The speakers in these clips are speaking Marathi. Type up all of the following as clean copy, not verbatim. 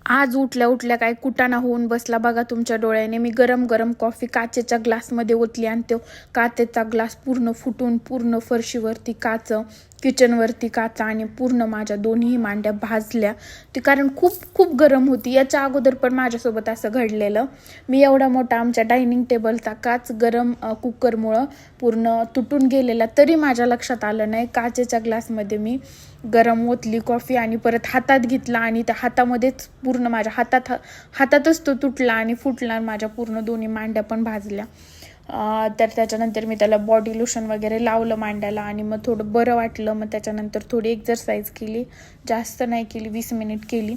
आज उठल्या उठल्या काय कुटाणा होऊन बसला बघा तुमच्या डोळ्याने. मी गरम गरम कॉफी काचेच्या ग्लासमध्ये ओतली आणि तो काचेचा ग्लास पूर्ण फुटून पूर्ण फरशीवरती काच, किचनवरती काचा आणि पूर्ण माझ्या दोन्ही मांड्या भाजल्या. ती कारण खूप खूप गरम होती. याच्या अगोदर पण माझ्यासोबत असं घडलेलं. मी एवढा मोठा आमच्या डायनिंग टेबलचा काच गरम कुकरमुळं पूर्ण तुटून गेलेला, तरी माझ्या लक्षात आलं नाही. काचेच्या ग्लासमध्ये मी गरम ओतली कॉफी आणि परत हातात घेतला आणि त्या हातामध्येच पूर्ण माझ्या हातातच तो तुटला आणि फुटला आणि माझ्या पूर्ण दोन्ही मांड्या पण भाजल्या. तर त्याच्यानंतर मी त्याला बॉडी लोशन वगैरे लावलं मांड्याला आणि मग थोडं बरं वाटलं. मग त्याच्यानंतर थोडी एक्झरसाईज केली, जास्त नाही केली, 20 मिनिट केली.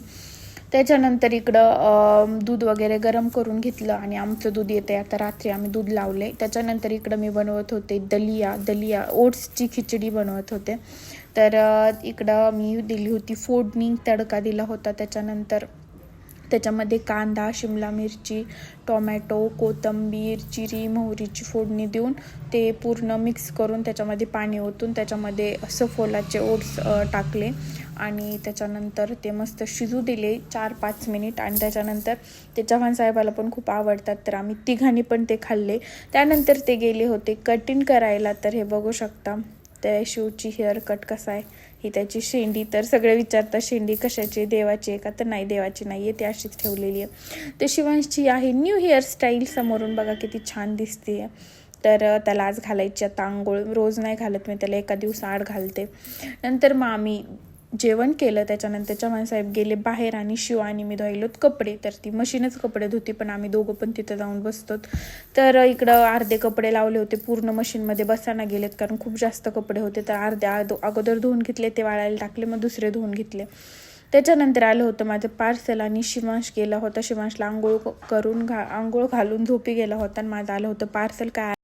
त्याच्यानंतर इकडं दूध वगैरे गरम करून घेतलं आणि आमचं दूध येते आता रात्री, आम्ही दूध लावले. त्याच्यानंतर इकडं मी बनवत होते दलिया ओट्सची खिचडी बनवत होते. तर इकडं मी दिली होती फोडणी, तडका दिला होता. त्याच्यानंतर त्याच्यामध्ये कांदा, शिमला मिरची, टोमॅटो, कोथिंबीर, जिरी मोहरीची फोडणी देऊन ते पूर्ण मिक्स करून त्याच्यामध्ये पाणी ओतून त्याच्यामध्ये सफोलाचे ओट्स टाकले आणि त्याच्यानंतर ते मस्त शिजू दिले 4-5 मिनिट. आणि त्याच्यानंतर ते चव्हाण साहेबाला पण खूप आवडतात, तर आम्ही तिघांनी पण ते खाल्ले. त्यानंतर ते गेले होते कटिंग करायला. तर हे बघू शकता त्या शिवची हेअर कट कसा आहे, ही त्याची शेंडी. तर सगळे विचारतात शेंडी कशाची, देवाची आहे का? तर नाही, देवाची नाही आहे, ती अशीच ठेवलेली आहे. ते शिवांशची आहे न्यू हेअरस्टाईल. समोरून बघा किती छान दिसते. तर त्याला आज घालायची आता आंघोळ. रोज नाही घालत मी त्याला, एका दिवसाआड घालते. नंतर मग आम्ही जेवण केलं. त्याच्यानंतर चव्हाण साहेब गेले बाहेर आणि शिव आणि मी धुवायलोत कपडे. तर ती मशीनच कपडे धुती, पण आम्ही दोघं पण तिथं जाऊन बसतो. तर इकडं अर्धे कपडे लावले होते, पूर्ण मशीनमध्ये बसायला गेलेत कारण खूप जास्त कपडे होते. तर अर्धे अगोदर धुवून घेतले, ते वाळायला टाकले, मग दुसरे धुवून घेतले. त्याच्यानंतर आलं होतं माझं पार्सल आणि शिवांश गेला होता. शिवांशला आंघोळ घालून झोपी गेला होता आणि माझं आलं होतं पार्सल. काय